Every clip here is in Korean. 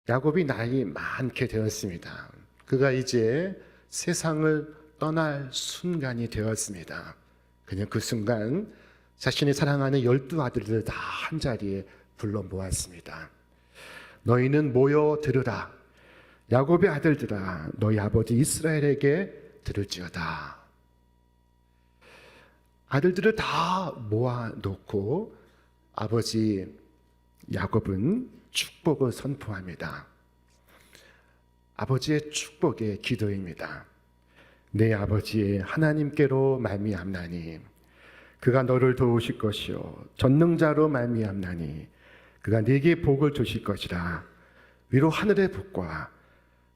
야곱이 나이 많게 되었습니다. 그가 이제 세상을 떠날 순간이 되었습니다. 그냥 그 순간 자신이 사랑하는 12아들들을 다 한자리에 불러 모았습니다. 너희는 모여 들으라. 야곱의 아들들아, 너희 아버지 이스라엘에게 들을지어다. 아들들을 다 모아놓고 아버지 야곱은 축복을 선포합니다. 아버지의 축복의 기도입니다. 내 아버지 하나님께로 말미암나니 그가 너를 도우실 것이요 전능자로 말미암나니 그가 네게 복을 주실 것이라. 위로 하늘의 복과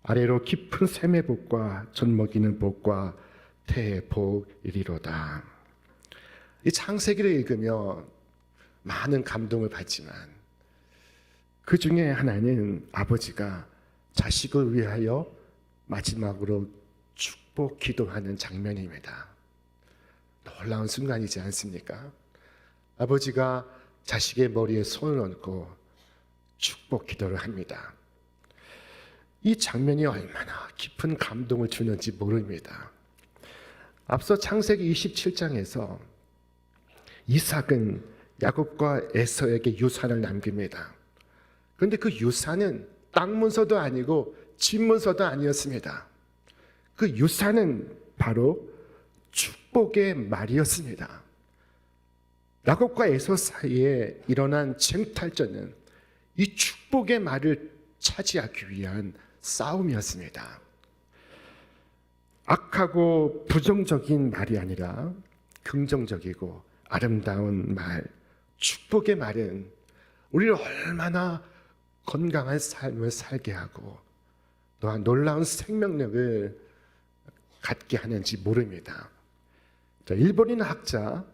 아래로 깊은 샘의 복과 젖먹이는 복과 태의 복이리로다. 이 창세기를 읽으며 많은 감동을 받지만 그 중에 하나는 아버지가 자식을 위하여 마지막으로 축복 기도하는 장면입니다. 놀라운 순간이지 않습니까? 아버지가 자식의 머리에 손을 얹고 축복 기도를 합니다. 이 장면이 얼마나 깊은 감동을 주는지 모릅니다. 앞서 창세기 27장에서 이삭은 야곱과 에서에게 유산을 남깁니다. 그런데 그 유산은 땅 문서도 아니고 집 문서도 아니었습니다. 그 유산은 바로 축복의 말이었습니다. 야곱과 에서 사이에 일어난 쟁탈전은 이 축복의 말을 차지하기 위한 싸움이었습니다. 악하고 부정적인 말이 아니라 긍정적이고 아름다운 말, 축복의 말은 우리를 얼마나 건강한 삶을 살게 하고 또한 놀라운 생명력을 갖게 하는지 모릅니다. 일본인 학자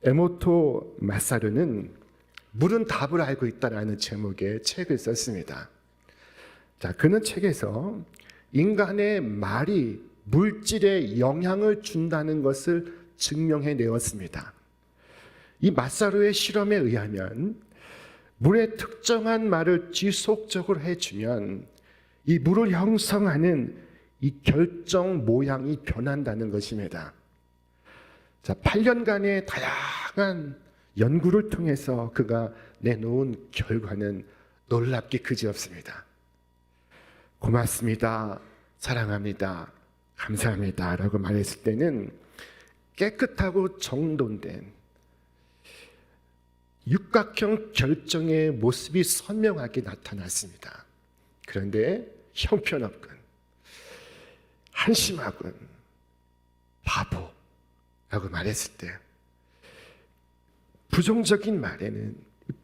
에모토 마사루는 물은 답을 알고 있다라는 제목의 책을 썼습니다. 그는 책에서 인간의 말이 물질에 영향을 준다는 것을 증명해 내었습니다. 이 마사루의 실험에 의하면 물의 특정한 말을 지속적으로 해주면 이 물을 형성하는 이 결정 모양이 변한다는 것입니다. 8년간의 다양한 연구를 통해서 그가 내놓은 결과는 놀랍게 그지없습니다. 고맙습니다. 사랑합니다. 감사합니다. 라고 말했을 때는 깨끗하고 정돈된 육각형 결정의 모습이 선명하게 나타났습니다. 그런데 형편없군, 한심하군, 바보라고 말했을 때 부정적인 말에는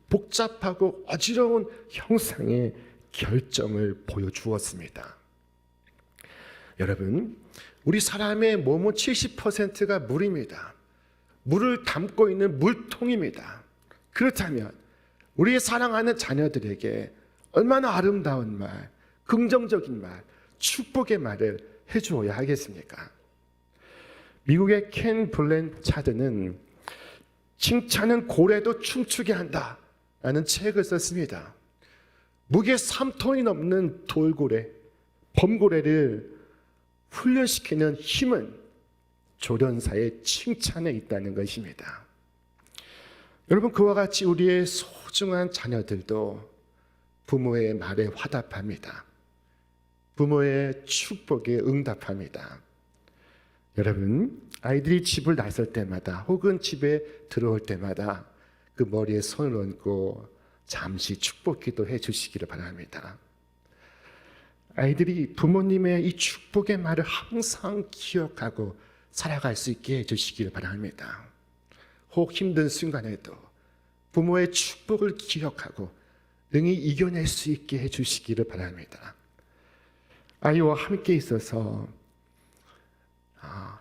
복잡하고 어지러운 형상의 결정을 보여주었습니다. 여러분, 우리 사람의 몸은 70%가 물입니다. 물을 담고 있는 물통입니다. 그렇다면 우리의 사랑하는 자녀들에게 얼마나 아름다운 말, 긍정적인 말, 축복의 말을 해주어야 하겠습니까? 미국의 켄 블랜차드는 칭찬은 고래도 춤추게 한다 라는 책을 썼습니다. 무게 3톤이 넘는 돌고래, 범고래를 훈련시키는 힘은 조련사의 칭찬에 있다는 것입니다. 여러분, 그와 같이 우리의 소중한 자녀들도 부모의 말에 화답합니다. 부모의 축복에 응답합니다. 여러분, 아이들이 집을 나설 때마다 혹은 집에 들어올 때마다 그 머리에 손을 얹고 잠시 축복 기도해 주시기를 바랍니다. 아이들이 부모님의 이 축복의 말을 항상 기억하고 살아갈 수 있게 해주시기를 바랍니다. 혹 힘든 순간에도 부모의 축복을 기억하고 능히 이겨낼 수 있게 해주시기를 바랍니다. 아이와 함께 있어서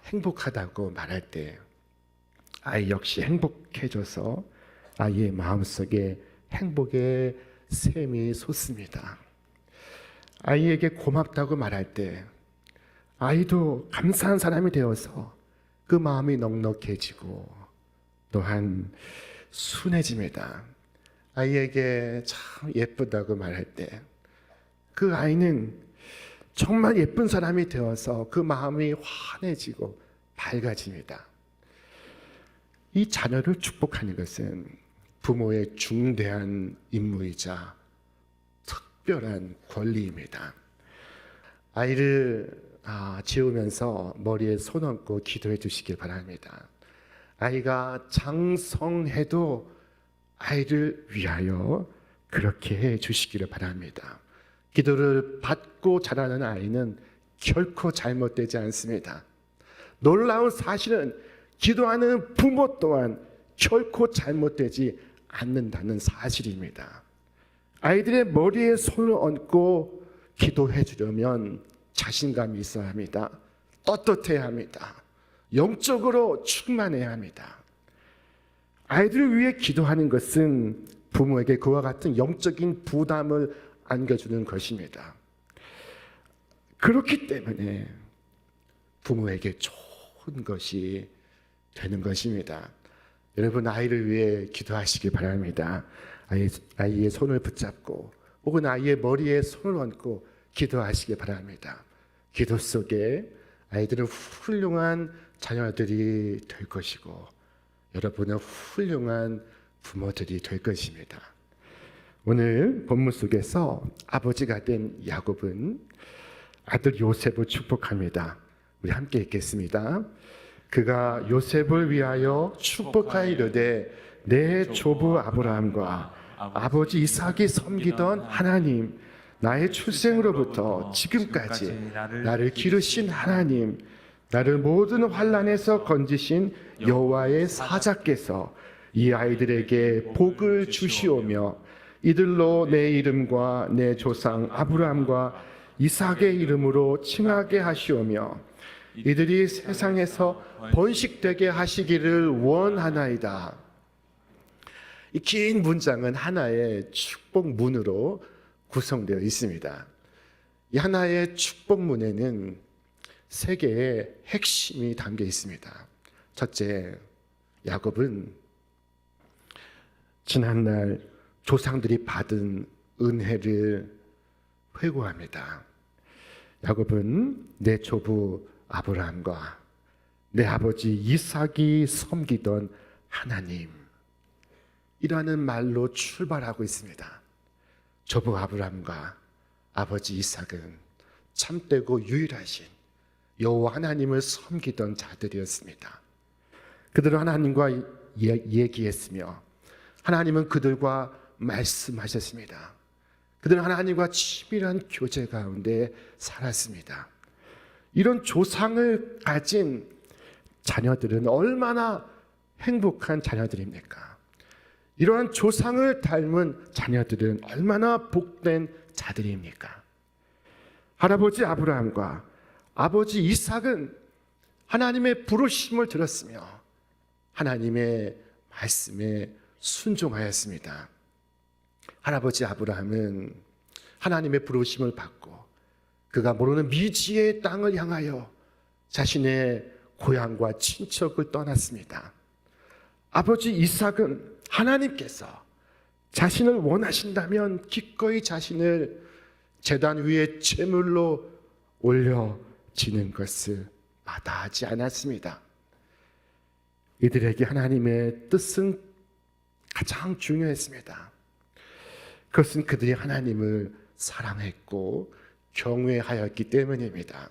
행복하다고 말할 때 아이 역시 행복해져서 아이의 마음속에 행복의 샘이 솟습니다. 아이에게 고맙다고 말할 때 아이도 감사한 사람이 되어서 그 마음이 넉넉해지고 또한 순해집니다. 아이에게 참 예쁘다고 말할 때 그 아이는 정말 예쁜 사람이 되어서 그 마음이 환해지고 밝아집니다. 이 자녀를 축복하는 것은 부모의 중대한 임무이자 특별한 권리입니다. 아이를 재우면서 머리에 손 얹고 기도해 주시길 바랍니다. 아이가 장성해도 아이를 위하여 그렇게 해 주시기를 바랍니다. 기도를 받고 자라는 아이는 결코 잘못되지 않습니다. 놀라운 사실은 기도하는 부모 또한 결코 잘못되지 않는다는 사실입니다. 아이들의 머리에 손을 얹고 기도해 주려면 자신감이 있어야 합니다. 떳떳해야 합니다. 영적으로 충만해야 합니다. 아이들을 위해 기도하는 것은 부모에게 그와 같은 영적인 부담을 안겨주는 것입니다. 그렇기 때문에 부모에게 좋은 것이 되는 것입니다. 여러분, 아이를 위해 기도하시기 바랍니다. 아이의 손을 붙잡고 혹은 아이의 머리에 손을 얹고 기도하시기 바랍니다. 기도 속에 아이들은 훌륭한 자녀들이 될 것이고 여러분은 훌륭한 부모들이 될 것입니다. 오늘 본문 속에서 아버지가 된 야곱은 아들 요셉을 축복합니다. 우리 함께 읽겠습니다. 그가 요셉을 위하여 축복하이르되 내 조부 아브라함과 아버지 이삭이 섬기던 하나님, 나의 출생으로부터 지금까지 나를 기르신 하나님, 나를 모든 환난에서 건지신 여호와의 사자께서 이 아이들에게 복을 주시오며 이들로 내 이름과 내 조상 아브라함과 이삭의 이름으로 칭하게 하시오며 이들이 세상에서 번식되게 하시기를 원하나이다. 이 긴 문장은 하나의 축복문으로 구성되어 있습니다. 이 하나의 축복문에는 세 개의 핵심이 담겨 있습니다. 첫째, 야곱은 지난날 조상들이 받은 은혜를 회고합니다. 야곱은 내 조부 아브라함과 내 아버지 이삭이 섬기던 하나님, 이라는 말로 출발하고 있습니다. 조부 아브라함과 아버지 이삭은 참되고 유일하신 여호와 하나님을 섬기던 자들이었습니다. 그들은 하나님과 얘기했으며 하나님은 그들과 말씀하셨습니다. 그들은 하나님과 치밀한 교제 가운데 살았습니다. 이런 조상을 가진 자녀들은 얼마나 행복한 자녀들입니까? 이러한 조상을 닮은 자녀들은 얼마나 복된 자들입니까? 할아버지 아브라함과 아버지 이삭은 하나님의 부르심을 들었으며 하나님의 말씀에 순종하였습니다. 할아버지 아브라함은 하나님의 부르심을 받고 그가 모르는 미지의 땅을 향하여 자신의 고향과 친척을 떠났습니다. 아버지 이삭은 하나님께서 자신을 원하신다면 기꺼이 자신을 제단 위에 제물로 올려지는 것을 마다하지 않았습니다. 이들에게 하나님의 뜻은 가장 중요했습니다. 그것은 그들이 하나님을 사랑했고 경외하였기 때문입니다.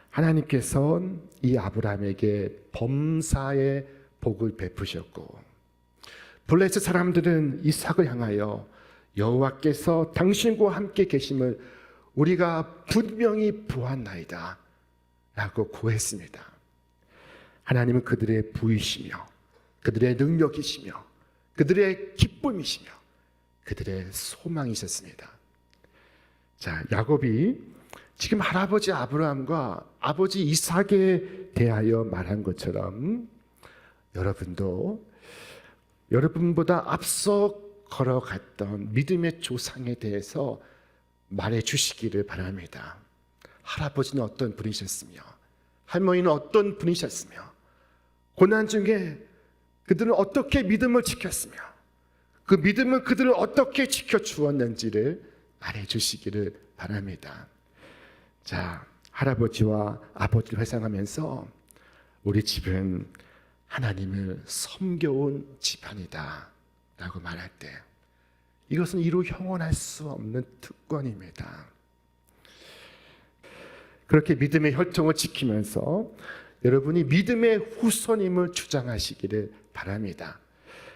하나님께서는 이 아브라함에게 범사의 복을 베푸셨고 블레셋 사람들은 이삭을 향하여 여호와께서 당신과 함께 계심을 우리가 분명히 보았나이다 라고 고했습니다. 하나님은 그들의 부이시며 그들의 능력이시며 그들의 기쁨이시며 그들의 소망이셨습니다. 자, 야곱이 지금 할아버지 아브라함과 아버지 이삭에 대하여 말한 것처럼 여러분도 여러분보다 앞서 걸어갔던 믿음의 조상에 대해서 말해 주시기를 바랍니다. 할아버지는 어떤 분이셨으며 할머니는 어떤 분이셨으며 고난 중에 그들은 어떻게 믿음을 지켰으며 그 믿음은 그들을 어떻게 지켜주었는지를 말해주시기를 바랍니다. 자, 할아버지와 아버지를 회상하면서 우리 집은 하나님을 섬겨온 집안이다 라고 말할 때 이것은 이루 형언할 수 없는 특권입니다. 그렇게 믿음의 혈통을 지키면서 여러분이 믿음의 후손임을 주장하시기를 바랍니다.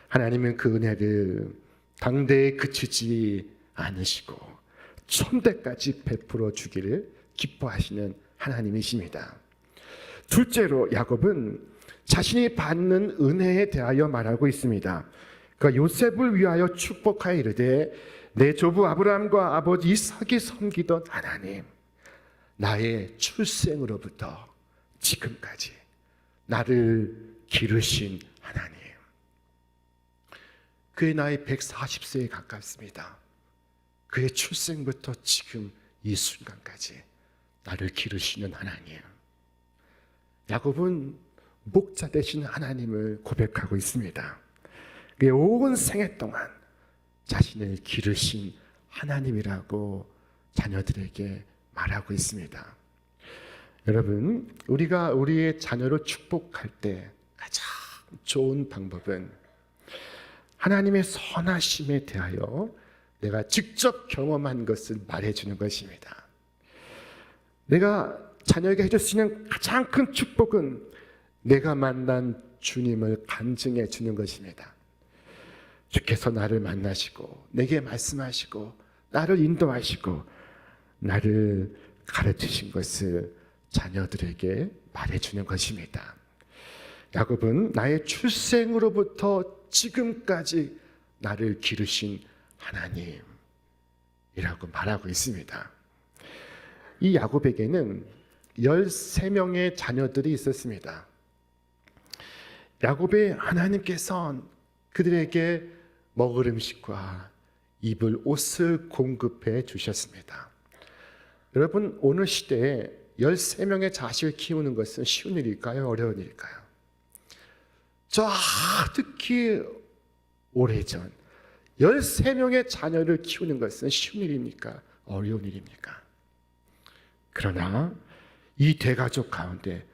하나님은 그 은혜를 당대에 그치지 않으시고 천대까지 베풀어 주기를 기뻐하시는 하나님이십니다. 둘째로 야곱은 자신이 받는 은혜에 대하여 말하고 있습니다. 그러니까 요셉을 위하여 축복하여 이르되 내 조부 아브라함과 아버지 이삭이 섬기던 하나님, 나의 출생으로부터 지금까지 나를 기르신 하나님. 그의 나이 140세에 가깝습니다. 그의 출생부터 지금 이 순간까지 나를 기르시는 하나님. 야곱은 목자 되신 하나님을 고백하고 있습니다. 그의 온 생애 동안 자신을 기르신 하나님이라고 자녀들에게 말하고 있습니다. 여러분, 우리가 우리의 자녀를 축복할 때 가장 좋은 방법은 하나님의 선하심에 대하여 내가 직접 경험한 것을 말해주는 것입니다. 내가 자녀에게 해줄 수 있는 가장 큰 축복은 내가 만난 주님을 간증해 주는 것입니다. 주께서 나를 만나시고 내게 말씀하시고 나를 인도하시고 나를 가르치신 것을 자녀들에게 말해주는 것입니다. 야곱은 나의 출생으로부터 지금까지 나를 기르신 하나님이라고 말하고 있습니다. 이 야곱에게는 13명의 자녀들이 있었습니다. 야곱의 하나님께서 그들에게 먹을 음식과 입을 옷을 공급해 주셨습니다. 여러분, 오늘 시대에 13명의 자식을 키우는 것은 쉬운 일일까요? 어려운 일일까요? 특히 오래전 13명의 자녀를 키우는 것은 쉬운 일입니까? 어려운 일입니까? 그러나 이 대가족 가운데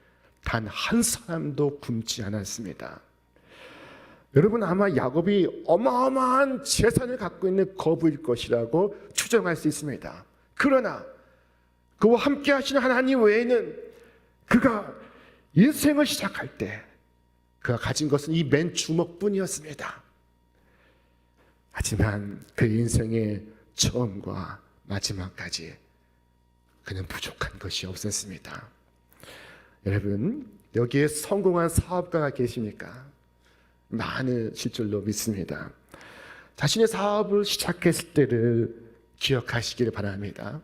단 한 사람도 굶지 않았습니다. 여러분, 아마 야곱이 어마어마한 재산을 갖고 있는 거부일 것이라고 추정할 수 있습니다. 그러나 그와 함께 하시는 하나님 외에는 그가 인생을 시작할 때 그가 가진 것은 이 맨 주먹뿐이었습니다. 하지만 그 인생의 처음과 마지막까지 그는 부족한 것이 없었습니다. 여러분, 여기에 성공한 사업가가 계십니까? 많으실 줄로 믿습니다. 자신의 사업을 시작했을 때를 기억하시기를 바랍니다.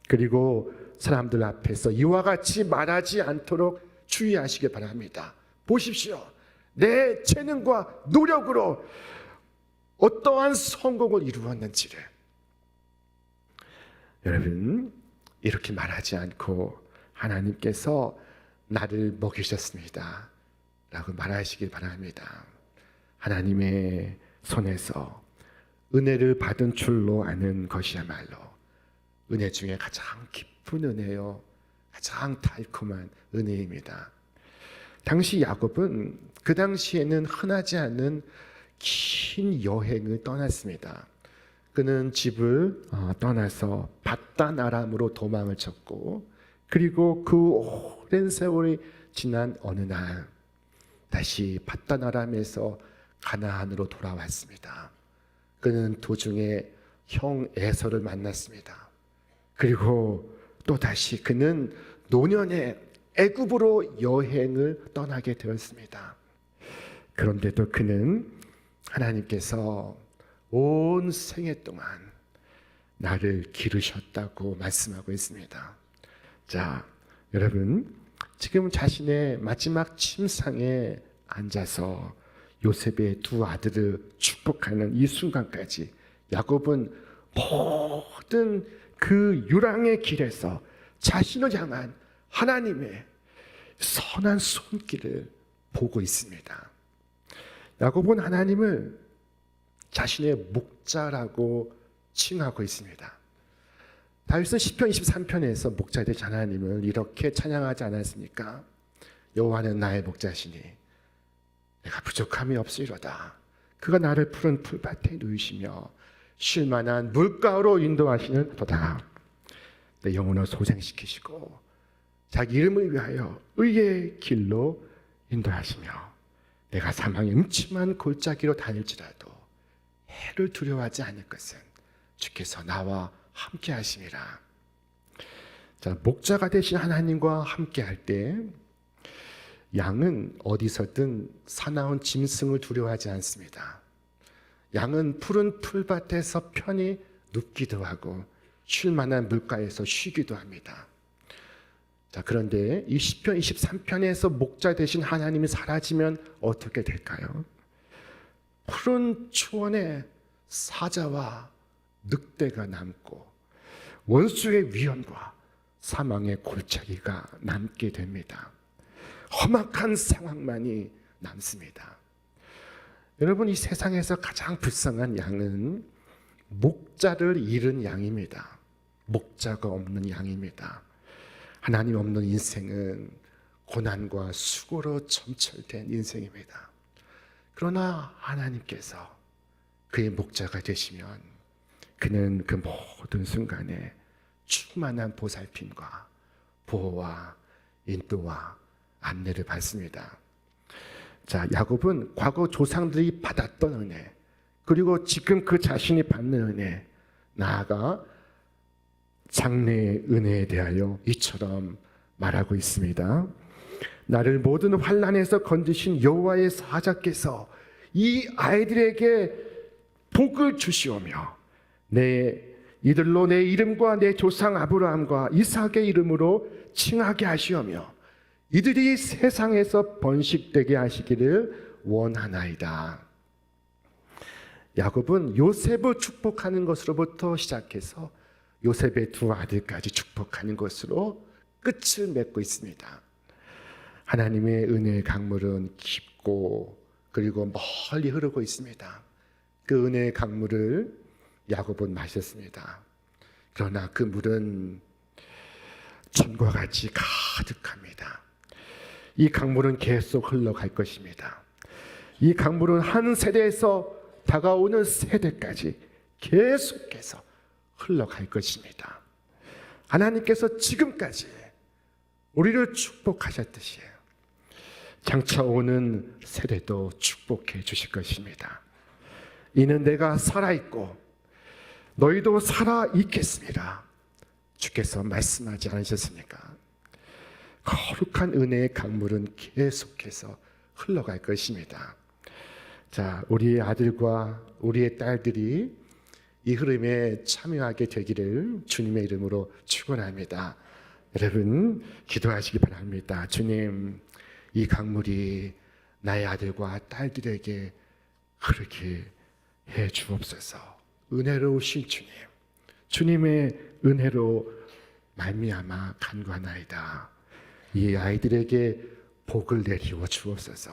그리고 사람들 앞에서 이와 같이 말하지 않도록 주의하시길 바랍니다. 보십시오. 내 재능과 노력으로 어떠한 성공을 이루었는지를. 여러분, 이렇게 말하지 않고 하나님께서 나를 먹이셨습니다 라고 말하시길 바랍니다. 하나님의 손에서 은혜를 받은 줄로 아는 것이야말로 은혜 중에 가장 깊은 은혜요, 가장 달콤한 은혜입니다. 당시 야곱은 그 당시에는 흔하지 않은 긴 여행을 떠났습니다. 그는 집을 떠나서 밧단 아람으로 도망을 쳤고, 그리고 그 오랜 세월이 지난 어느 날 다시 밧단 아람에서 가나안으로 돌아왔습니다. 그는 도중에 형 에서를 만났습니다. 그리고 또 다시 그는 노년에 애굽으로 여행을 떠나게 되었습니다. 그런데도 그는 하나님께서 온 생애 동안 나를 기르셨다고 말씀하고 있습니다. 자, 여러분, 지금 자신의 마지막 침상에 앉아서 요셉의 두 아들을 축복하는 이 순간까지 야곱은 모든 그 유랑의 길에서 자신을 향한 하나님의 선한 손길을 보고 있습니다. 야곱은 하나님을 자신의 목자라고 칭하고 있습니다. 다윗은 시편 23편에서 목자 되신 하나님을 이렇게 찬양하지 않았습니까? 여호와는 나의 목자시니 내가 부족함이 없으리로다. 그가 나를 푸른 풀밭에 누이시며 쉴 만한 물가로 인도하시는 도다. 내 영혼을 소생시키시고 자기 이름을 위하여 의의 길로 인도하시며 내가 사망의 음침한 골짜기로 다닐지라도 해를 두려워하지 않을 것은 주께서 나와 함께 하심이라. 자, 목자가 되신 하나님과 함께 할 때 양은 어디서든 사나운 짐승을 두려워하지 않습니다. 양은 푸른 풀밭에서 편히 눕기도 하고 쉴 만한 물가에서 쉬기도 합니다. 자, 그런데 이 시편 23편에서 목자 되신 하나님이 사라지면 어떻게 될까요? 푸른 초원에 사자와 늑대가 남고 원수의 위험과 사망의 골짜기가 남게 됩니다. 험악한 상황만이 남습니다. 여러분, 이 세상에서 가장 불쌍한 양은 목자를 잃은 양입니다. 목자가 없는 양입니다. 하나님 없는 인생은 고난과 수고로 점철된 인생입니다. 그러나 하나님께서 그의 목자가 되시면 그는 그 모든 순간에 충만한 보살핌과 보호와 인도와 안내를 받습니다. 자, 야곱은 과거 조상들이 받았던 은혜, 그리고 지금 그 자신이 받는 은혜, 나아가 장래의 은혜에 대하여 이처럼 말하고 있습니다. 나를 모든 환난에서 건지신 여호와의 사자께서 이 아이들에게 복을 주시오며 이들로 내 이름과 내 조상 아브라함과 이삭의 이름으로 칭하게 하시오며 이들이 세상에서 번식되게 하시기를 원하나이다. 야곱은 요셉을 축복하는 것으로부터 시작해서 요셉의 두 아들까지 축복하는 것으로 끝을 맺고 있습니다. 하나님의 은혜의 강물은 깊고 그리고 멀리 흐르고 있습니다. 그 은혜의 강물을 야곱은 마셨습니다. 그러나 그 물은 천과 같이 가득합니다. 이 강물은 계속 흘러갈 것입니다. 이 강물은 한 세대에서 다가오는 세대까지 계속해서 흘러갈 것입니다. 하나님께서 지금까지 우리를 축복하셨듯이 장차 오는 세대도 축복해 주실 것입니다. 이는 내가 살아있고 너희도 살아있겠습니다. 주께서 말씀하지 않으셨습니까? 거룩한 은혜의 강물은 계속해서 흘러갈 것입니다. 자, 우리의 아들과 우리의 딸들이 이 흐름에 참여하게 되기를 주님의 이름으로 축원합니다. 여러분, 기도하시기 바랍니다. 주님, 이 강물이 나의 아들과 딸들에게 흐르게 해 주옵소서. 은혜로우신 주님, 주님의 은혜로 말미암아 간구하나이다. 이 아이들에게 복을 내리워 주옵소서.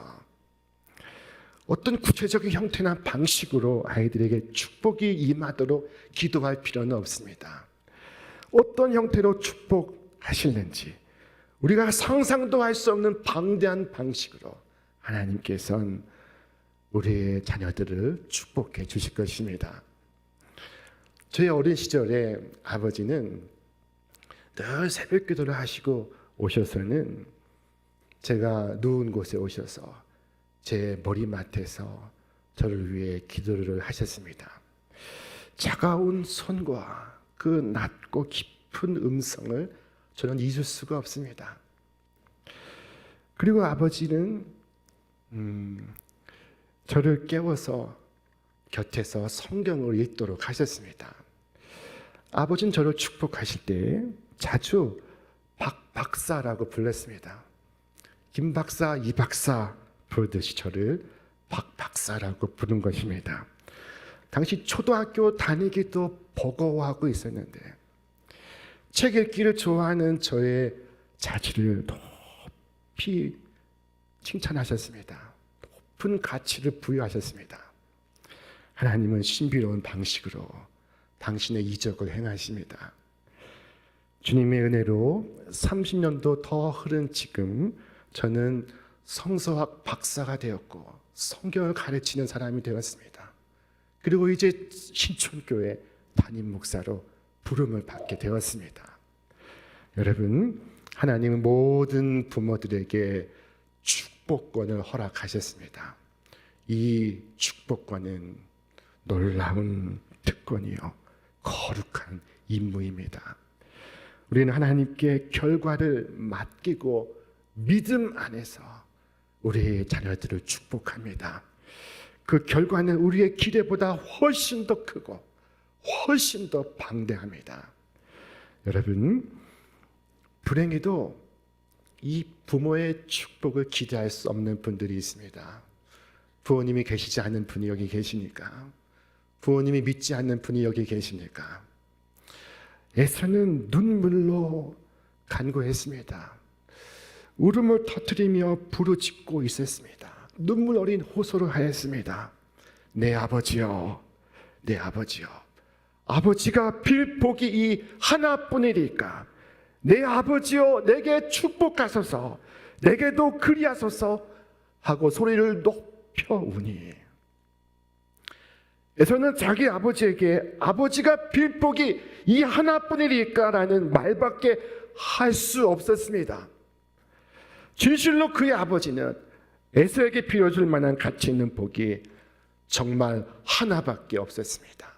어떤 구체적인 형태나 방식으로 아이들에게 축복이 임하도록 기도할 필요는 없습니다. 어떤 형태로 축복하실는지 우리가 상상도 할 수 없는 방대한 방식으로 하나님께서는 우리의 자녀들을 축복해 주실 것입니다. 저희 어린 시절에 아버지는 늘 새벽 기도를 하시고 오셔서는 제가 누운 곳에 오셔서 제 머리맡에서 저를 위해 기도를 하셨습니다. 차가운 손과 그 낮고 깊은 음성을 저는 잊을 수가 없습니다. 그리고 아버지는 저를 깨워서 곁에서 성경을 읽도록 하셨습니다. 아버지는 저를 축복하실 때 자주 박 박사라고 불렀습니다. 김 박사, 이 박사 부르듯이 저를 박 박사라고 부른 것입니다. 당시 초등학교 다니기도 버거워하고 있었는데 책 읽기를 좋아하는 저의 자질을 높이 칭찬하셨습니다. 높은 가치를 부여하셨습니다. 하나님은 신비로운 방식으로 당신의 이적을 행하십니다. 주님의 은혜로 30년도 더 흐른 지금 저는 성서학 박사가 되었고 성경을 가르치는 사람이 되었습니다. 그리고 이제 신촌교회 담임 목사로 부름을 받게 되었습니다. 여러분, 하나님은 모든 부모들에게 축복권을 허락하셨습니다. 이 축복권은 놀라운 특권이요, 거룩한 임무입니다. 우리는 하나님께 결과를 맡기고 믿음 안에서 우리의 자녀들을 축복합니다. 그 결과는 우리의 기대보다 훨씬 더 크고 훨씬 더 방대합니다. 여러분, 불행히도 이 부모의 축복을 기대할 수 없는 분들이 있습니다. 부모님이 계시지 않는 분이 여기 계십니까? 부모님이 믿지 않는 분이 여기 계십니까? 에서는 눈물로 간구했습니다. 울음을 터뜨리며 부르짖고 있었습니다. 눈물 어린 호소를 하였습니다. 내 아버지여, 내 아버지여, 아버지가 빌 복이 이 하나뿐이리까 내 아버지여 내게 축복하소서, 내게도 그리하소서 하고 소리를 높여 우니, 에서는 자기 아버지에게 아버지가 빌 복이 이 하나뿐이리까라는 말밖에 할 수 없었습니다. 진실로 그의 아버지는 에서에게 빌어줄 만한 가치 있는 복이 정말 하나밖에 없었습니다.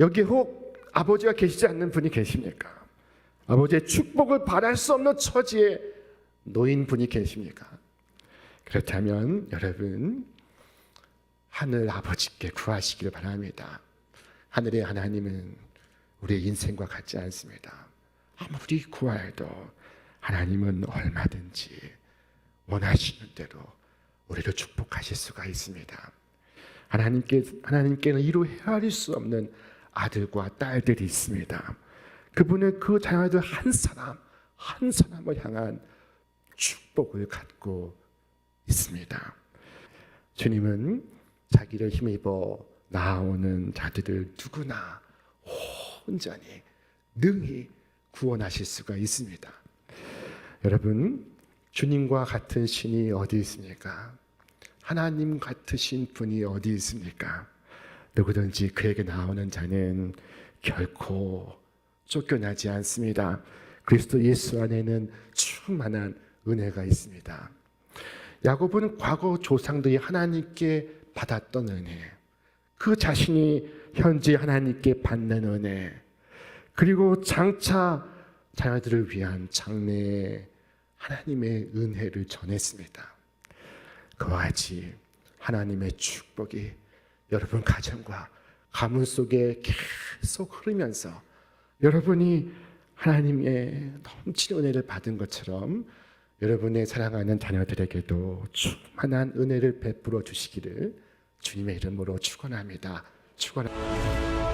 여기 혹 아버지가 계시지 않는 분이 계십니까? 아버지의 축복을 바랄 수 없는 처지에 놓인 분이 계십니까? 그렇다면 여러분, 하늘 아버지께 구하시기를 바랍니다. 하늘의 하나님은 우리의 인생과 같지 않습니다. 아무리 구하여도 하나님은 얼마든지 원하시는 대로 우리를 축복하실 수가 있습니다. 하나님께는 이루 헤아릴 수 없는 아들과 딸들이 있습니다. 그분은 그 자녀들 한 사람 한 사람을 향한 축복을 갖고 있습니다. 주님은 자기를 힘입어 나아오는 자들을 누구나 온전히 능히 구원하실 수가 있습니다. 여러분, 주님과 같은 신이 어디 있습니까? 하나님 같으신 분이 어디 있습니까? 누구든지 그에게 나오는 자는 결코 쫓겨나지 않습니다. 그리스도 예수 안에는 충만한 은혜가 있습니다. 야곱은 과거 조상들이 하나님께 받았던 은혜, 그 자신이 현재 하나님께 받는 은혜, 그리고 장차 자녀들을 위한 장래의 하나님의 은혜를 전했습니다. 그와 같이 하나님의 축복이 여러분 가정과 가문 속에 계속 흐르면서 여러분이 하나님의 넘치는 은혜를 받은 것처럼 여러분의 사랑하는 자녀들에게도 충만한 은혜를 베풀어 주시기를 주님의 이름으로 축원합니다. 축원합니다.